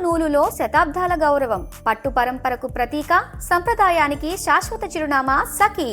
నూలులో శతాబ్దాల గౌరవం, పట్టు పరంపరకు ప్రతీక, సంప్రదాయానికి శాశ్వత చిరునామా సఖీ.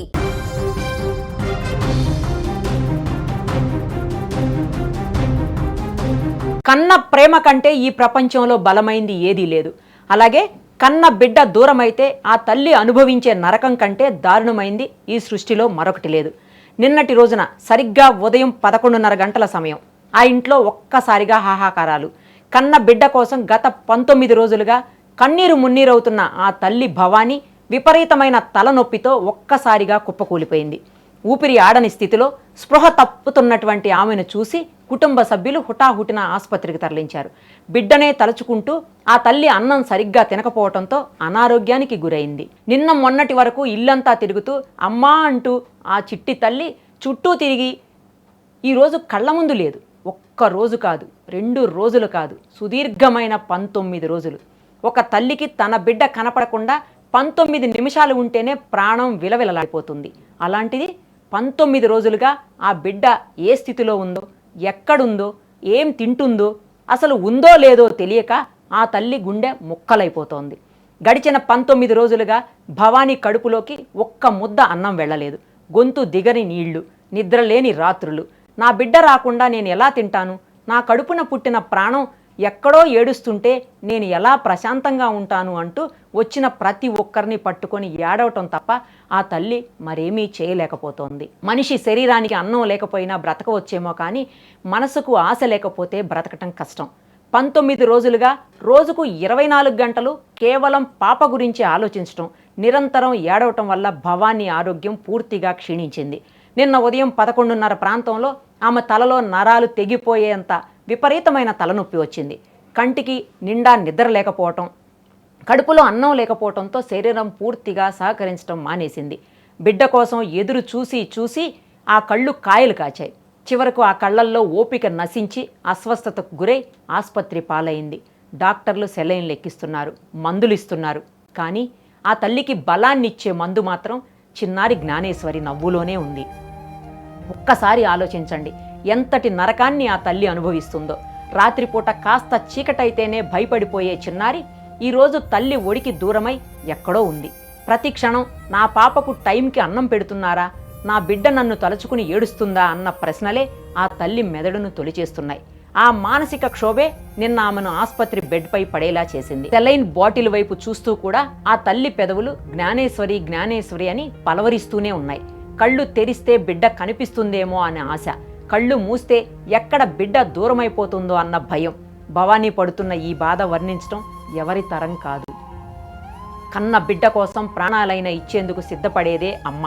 కన్న ప్రేమ కంటే ఈ ప్రపంచంలో బలమైంది ఏదీ లేదు. అలాగే కన్న బిడ్డ దూరమైతే ఆ తల్లి అనుభవించే నరకం కంటే దారుణమైంది ఈ సృష్టిలో మరొకటి లేదు. నిన్నటి రోజున సరిగ్గా ఉదయం 11:30 గంటల సమయం. ఆ ఇంట్లో ఒక్కసారిగా హాహాకారాలు. కన్న బిడ్డ కోసం గత 19 రోజులుగా కన్నీరు మున్నీరవుతున్న ఆ తల్లి భవానీ విపరీతమైన తలనొప్పితో ఒక్కసారిగా కుప్పకూలిపోయింది. ఊపిరి ఆడని స్థితిలో స్పృహ తప్పుతున్నటువంటి ఆమెను చూసి కుటుంబ సభ్యులు హుటాహుటిన ఆసుపత్రికి తరలించారు. బిడ్డనే తలుచుకుంటూ ఆ తల్లి అన్నం సరిగ్గా తినకపోవడంతో అనారోగ్యానికి గురైంది. నిన్న మొన్నటి వరకు ఇల్లంతా తిరుగుతూ అమ్మా అంటూ ఆ చిట్టి తల్లి చుట్టూ తిరిగి ఈరోజు కళ్ళ ముందు లేదు. ఒక్క రోజు కాదు, 2 రోజులు కాదు, సుదీర్ఘమైన 19 రోజులు. ఒక తల్లికి తన బిడ్డ కనపడకుండా 19 నిమిషాలు ఉంటేనే ప్రాణం విలవిలలాడిపోతుంది. అలాంటిది 19 రోజులుగా ఆ బిడ్డ ఏ స్థితిలో ఉందో, ఎక్కడుందో, ఏం తింటుందో, అసలు ఉందో లేదో తెలియక ఆ తల్లి గుండె ముక్కలైపోతోంది. గడిచిన 19 రోజులుగా భవానీ కడుపులోకి ఒక్క ముద్ద అన్నం వెళ్ళలేదు. గొంతు దిగని నీళ్లు, నిద్రలేని రాత్రులు. నా బిడ్డ రాకుండా నేను ఎలా తింటాను? నా కడుపున పుట్టిన ప్రాణం ఎక్కడో ఏడుస్తుంటే నేను ఎలా ప్రశాంతంగా ఉంటాను అంటూ వచ్చిన ప్రతి ఒక్కరిని పట్టుకొని ఏడవటం తప్ప ఆ తల్లి మరేమీ చేయలేకపోతోంది. మనిషి శరీరానికి అన్నం లేకపోయినా బ్రతకవచ్చేమో కానీ మనసుకు ఆశ లేకపోతే బ్రతకటం కష్టం. 19 రోజులుగా రోజుకు 24 గంటలు కేవలం పాప గురించి ఆలోచించటం, నిరంతరం ఏడవటం వల్ల భవానీ ఆరోగ్యం పూర్తిగా క్షీణించింది. నిన్న ఉదయం 11:30 ప్రాంతంలో ఆమె తలలో నరాలు తెగిపోయేంత విపరీతమైన తలనొప్పి వచ్చింది. కంటికి నిండా నిద్ర లేకపోవటం, కడుపులో అన్నం లేకపోవడంతో శరీరం పూర్తిగా సహకరించడం మానేసింది. బిడ్డ కోసం ఎదురు చూసి చూసి ఆ కళ్ళు కాయలు కాచాయి. చివరకు ఆ కళ్ళల్లో ఓపిక నశించి అస్వస్థతకు గురై ఆసుపత్రి పాలైంది. డాక్టర్లు సెలైన్లు ఎక్కిస్తున్నారు, మందులు ఇస్తున్నారు. కానీ ఆ తల్లికి బలాన్నిచ్చే మందు మాత్రం చిన్నారి జ్ఞానేశ్వరి నవ్వులోనే ఉంది. ఒక్కసారి ఆలోచించండి, ఎంతటి నరకాన్ని ఆ తల్లి అనుభవిస్తుందో. రాత్రిపూట కాస్త చీకటైతేనే భయపడిపోయే చిన్నారి ఈరోజు తల్లి ఒడికి దూరమై ఎక్కడో ఉంది. ప్రతి క్షణం నా పాపకు టైంకి అన్నం పెడుతున్నారా, నా బిడ్డ నన్ను తలుచుకుని ఏడుస్తుందా అన్న ప్రశ్నలే ఆ తల్లి మెదడును తొలిచేస్తున్నాయి. ఆ మానసిక క్షోభే నిన్న ఆమెను ఆసుపత్రి బెడ్పై పడేలా చేసింది. సెలైన్ బాటిల్ వైపు చూస్తూ కూడా ఆ తల్లి పెదవులు జ్ఞానేశ్వరి జ్ఞానేశ్వరి అని పలవరిస్తూనే ఉన్నాయి. కళ్ళు తెరిస్తే బిడ్డ కనిపిస్తుందేమో అనే ఆశ, కళ్ళు మూస్తే ఎక్కడ బిడ్డ దూరమైపోతుందో అన్న భయం. భవానీ పడుతున్న ఈ బాధ వర్ణించడం ఎవరి తరం కాదు. కన్న బిడ్డ కోసం ప్రాణాలైనా ఇచ్చేందుకు సిద్ధపడేదే అమ్మ.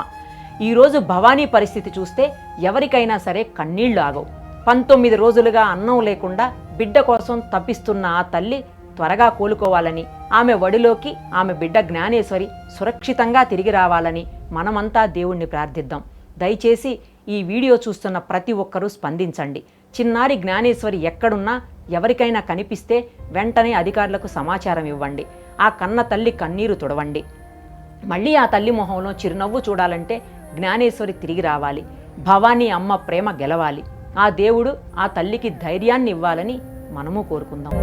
ఈరోజు భవానీ పరిస్థితి చూస్తే ఎవరికైనా సరే కన్నీళ్లు ఆగవు. 19 రోజులుగా అన్నం లేకుండా బిడ్డ కోసం తప్పిస్తున్న ఆ తల్లి త్వరగా కోలుకోవాలని, ఆమె ఒడిలోకి ఆమె బిడ్డ జ్ఞానేశ్వరి సురక్షితంగా తిరిగి రావాలని మనమంతా దేవుణ్ణి ప్రార్థిద్దాం. దయచేసి ఈ వీడియో చూస్తున్న ప్రతి ఒక్కరూ స్పందించండి. చిన్నారి జ్ఞానేశ్వరి ఎక్కడున్నా ఎవరికైనా కనిపిస్తే వెంటనే అధికారులకు సమాచారం ఇవ్వండి. ఆ కన్న తల్లి కన్నీరు తుడవండి. మళ్ళీ ఆ తల్లి మొహంలో చిరునవ్వు చూడాలంటే జ్ఞానేశ్వరి తిరిగి రావాలి. భవానీ అమ్మ ప్రేమ గెలవాలి. ఆ దేవుడు ఆ తల్లికి ధైర్యాన్ని ఇవ్వాలని మనము కోరుకుందాం.